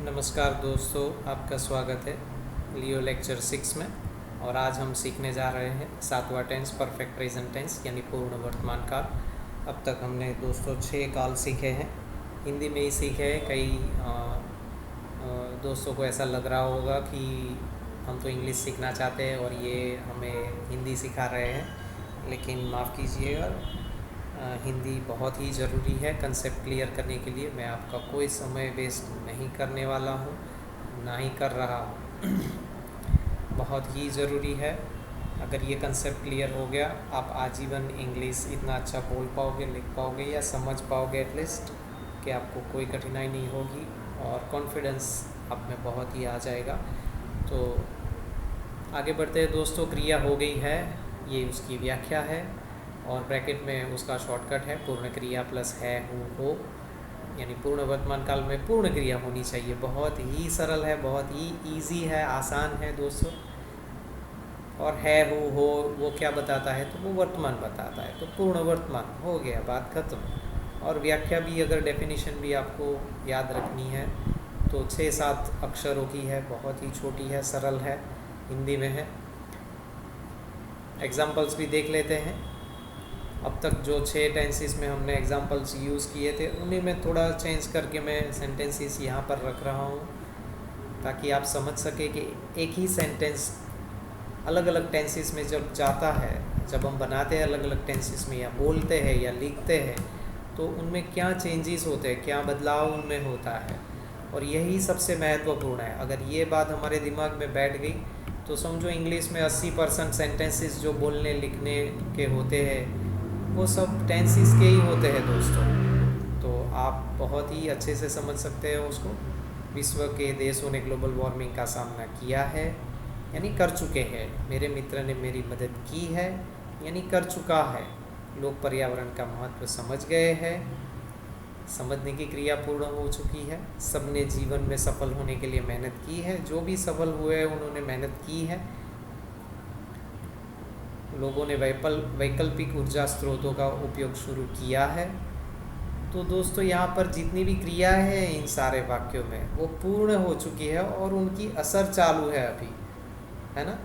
नमस्कार दोस्तों, आपका स्वागत है लियो लेक्चर 6 में। और आज हम सीखने जा रहे हैं सातवां टेंस परफेक्ट प्रेजेंट टेंस यानी पूर्ण वर्तमान काल। अब तक हमने दोस्तों 6 काल सीखे हैं, हिंदी में ही सीखे हैं। कई दोस्तों को ऐसा लग रहा होगा कि हम तो इंग्लिश सीखना चाहते हैं और ये हमें हिंदी सिखा रहे हैं, लेकिन माफ़ कीजिएगा, हिंदी बहुत ही ज़रूरी है कंसेप्ट क्लियर करने के लिए। मैं आपका कोई समय वेस्ट नहीं करने वाला हूँ, ना ही कर रहा हूँ। बहुत ही ज़रूरी है। अगर ये कंसेप्ट क्लियर हो गया, आप आजीवन इंग्लिश इतना अच्छा बोल पाओगे, लिख पाओगे या समझ पाओगे एटलीस्ट, कि आपको कोई कठिनाई नहीं होगी और कॉन्फिडेंस आप में बहुत ही आ जाएगा। तो आगे बढ़ते हैं दोस्तों। क्रिया हो गई है, ये उसकी व्याख्या है और ब्रैकेट में उसका शॉर्टकट है पूर्ण क्रिया प्लस है हो, यानी पूर्ण वर्तमान काल में पूर्ण क्रिया होनी चाहिए। बहुत ही सरल है, बहुत ही इजी है, आसान है दोस्तों। और है हो वो क्या बताता है? तो वो वर्तमान बताता है, तो पूर्ण वर्तमान हो गया, बात खत्म। और व्याख्या भी, अगर डेफिनेशन भी आपको याद रखनी है तो 6-7 अक्षरों की है, बहुत ही छोटी है, सरल है, हिंदी में है। एग्जाम्पल्स भी देख लेते हैं। अब तक जो 6 टेंसेस में हमने एग्जांपल्स यूज़ किए थे, उन्हीं में थोड़ा चेंज करके मैं सेंटेंसेस यहाँ पर रख रहा हूँ, ताकि आप समझ सके कि एक ही सेंटेंस अलग अलग टेंसेस में जब जाता है, जब हम बनाते हैं अलग अलग टेंसेस में या बोलते हैं या लिखते हैं, तो उनमें क्या चेंजेस होते हैं, क्या बदलाव उनमें होता है। और यही सबसे महत्वपूर्ण है। अगर ये बात हमारे दिमाग में बैठ गई तो समझो इंग्लिश में 80% सेंटेंसेस जो बोलने लिखने के होते हैं वो सब टेंसेस के ही होते हैं दोस्तों। तो आप बहुत ही अच्छे से समझ सकते हैं उसको। विश्व के देशों ने ग्लोबल वार्मिंग का सामना किया है, यानी कर चुके हैं। मेरे मित्र ने मेरी मदद की है, यानी कर चुका है। लोग पर्यावरण का महत्व समझ गए हैं, समझने की क्रिया पूर्ण हो चुकी है। सबने जीवन में सफल होने के लिए मेहनत की है, जो भी सफल हुए हैं उन्होंने मेहनत की है। लोगों ने वैकल्पिक ऊर्जा स्रोतों का उपयोग शुरू किया है। तो दोस्तों यहाँ पर जितनी भी क्रिया है इन सारे वाक्यों में वो पूर्ण हो चुकी है और उनकी असर चालू है अभी, है ना।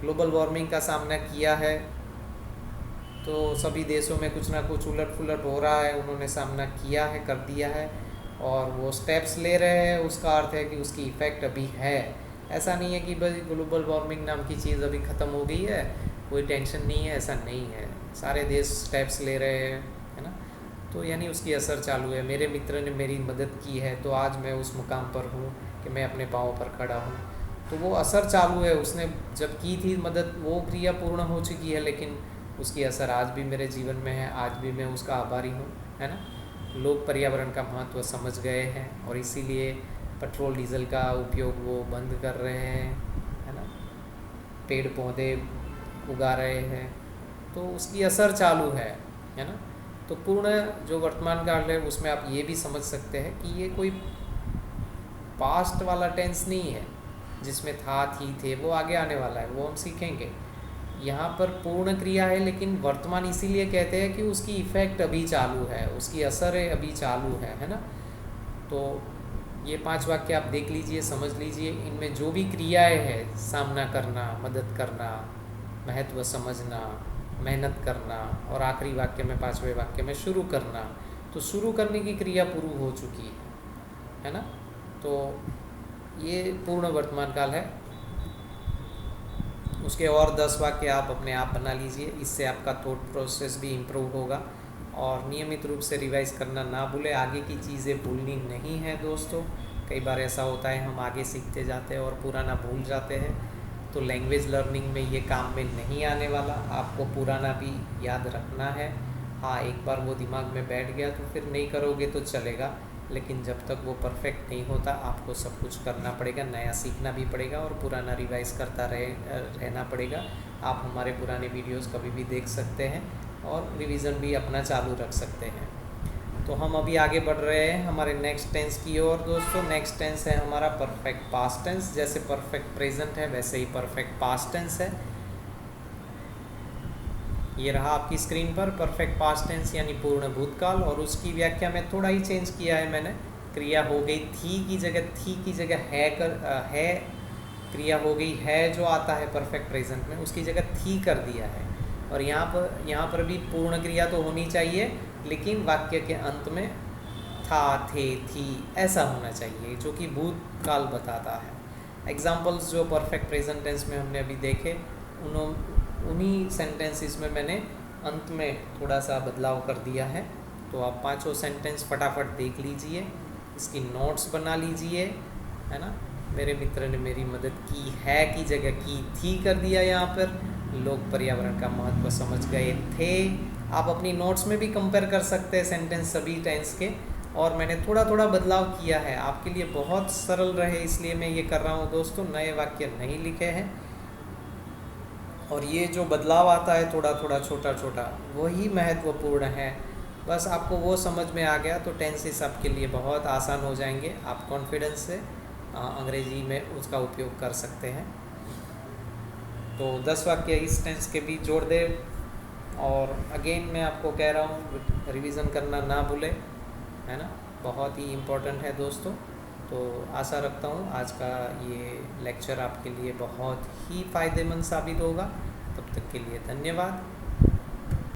ग्लोबल वार्मिंग का सामना किया है तो सभी देशों में कुछ ना कुछ उलट पुलट हो रहा है, उन्होंने सामना किया है, कर दिया है और वो स्टेप्स ले रहे हैं। उसका अर्थ है कि उसकी इफ़ेक्ट अभी है। ऐसा नहीं है कि भाई ग्लोबल वार्मिंग नाम की चीज़ अभी ख़त्म हो गई है, कोई टेंशन नहीं है, ऐसा नहीं है। सारे देश स्टेप्स ले रहे हैं, है ना। तो यानी उसकी असर चालू है। मेरे मित्र ने मेरी मदद की है तो आज मैं उस मुकाम पर हूँ कि मैं अपने पाँव पर खड़ा हूँ। तो वो असर चालू है। उसने जब की थी मदद, वो क्रिया पूर्ण हो चुकी है, लेकिन उसकी असर आज भी मेरे जीवन में है, आज भी मैं उसका आभारी हूँ, है ना। लोग पर्यावरण का महत्व समझ गए हैं और इसीलिए पेट्रोल डीजल का उपयोग वो बंद कर रहे हैं, है ना। पेड़ पौधे उगा रहे हैं, तो उसकी असर चालू है ना। तो पूर्ण जो वर्तमान काल है उसमें आप ये भी समझ सकते हैं कि ये कोई पास्ट वाला टेंस नहीं है जिसमें था, थी, थे, वो आगे आने वाला है, वो हम सीखेंगे। यहाँ पर पूर्ण क्रिया है लेकिन वर्तमान इसीलिए कहते हैं कि उसकी इफ़ेक्ट अभी चालू है, उसकी असर अभी चालू है ना। तो ये 5 वाक्य आप देख लीजिए, समझ लीजिए। इनमें जो भी क्रियाएं हैं, सामना करना, मदद करना, महत्व समझना, मेहनत करना और आखिरी वाक्य में 5वें वाक्य में शुरू करना, तो शुरू करने की क्रिया पूरी हो चुकी है ना। तो ये पूर्ण वर्तमान काल है। उसके और 10 वाक्य आप अपने आप बना लीजिए, इससे आपका थॉट प्रोसेस भी इम्प्रूव होगा। और नियमित रूप से रिवाइज़ करना ना भूलें, आगे की चीज़ें भूलनी नहीं है दोस्तों। कई बार ऐसा होता है हम आगे सीखते जाते हैं और पुराना भूल जाते हैं, तो लैंग्वेज लर्निंग में ये काम में नहीं आने वाला। आपको पुराना भी याद रखना है। हाँ, एक बार वो दिमाग में बैठ गया तो फिर नहीं करोगे तो चलेगा, लेकिन जब तक वो परफेक्ट नहीं होता आपको सब कुछ करना पड़ेगा, नया सीखना भी पड़ेगा और पुराना रिवाइज़ करता रहना पड़ेगा। आप हमारे पुराने वीडियोस कभी भी देख सकते हैं और रिवीजन भी अपना चालू रख सकते हैं। तो हम अभी आगे बढ़ रहे हैं हमारे नेक्स्ट टेंस की ओर दोस्तों। नेक्स्ट टेंस है हमारा परफेक्ट पास्ट टेंस। जैसे परफेक्ट प्रेजेंट है वैसे ही परफेक्ट पास्ट टेंस है। ये रहा आपकी स्क्रीन पर परफेक्ट पास्ट टेंस यानी पूर्ण भूतकाल, और उसकी व्याख्या में थोड़ा ही चेंज किया है मैंने। क्रिया हो गई थी की जगह है क्रिया हो गई है, जो आता है परफेक्ट प्रेजेंट में, उसकी जगह थी कर दिया है। और यहाँ पर भी पूर्ण क्रिया तो होनी चाहिए, लेकिन वाक्य के अंत में था, थे, थी ऐसा होना चाहिए, जो कि भूतकाल बताता है। एग्जाम्पल्स जो परफेक्ट प्रेजेंट टेंस में हमने अभी देखे, उन्हीं सेंटेंसेस में मैंने अंत में थोड़ा सा बदलाव कर दिया है। तो आप पांचों सेंटेंस फटाफट देख लीजिए, इसकी नोट्स बना लीजिए, है ना। मेरे मित्र ने मेरी मदद की है की जगह की थी कर दिया। यहाँ पर लोग पर्यावरण का महत्व समझ गए थे। आप अपनी नोट्स में भी कंपेयर कर सकते हैं सेंटेंस सभी टेंस के, और मैंने थोड़ा थोड़ा बदलाव किया है आपके लिए, बहुत सरल रहे इसलिए मैं ये कर रहा हूँ दोस्तों। नए वाक्य नहीं लिखे हैं, और ये जो बदलाव आता है थोड़ा थोड़ा छोटा छोटा, वही महत्वपूर्ण है। बस आपको वो समझ में आ गया तो टेंसेस आपके लिए बहुत आसान हो जाएंगे। आप कॉन्फिडेंस से अंग्रेजी में उसका उपयोग कर सकते हैं। तो 10 वाक्य इस टेंस के भी जोड़ दे। और अगेन मैं आपको कह रहा हूँ रिवीज़न करना ना भूले, है ना, बहुत ही इम्पोर्टेंट है दोस्तों। तो आशा रखता हूँ आज का ये लेक्चर आपके लिए बहुत ही फ़ायदेमंद साबित होगा। तब तक के लिए धन्यवाद।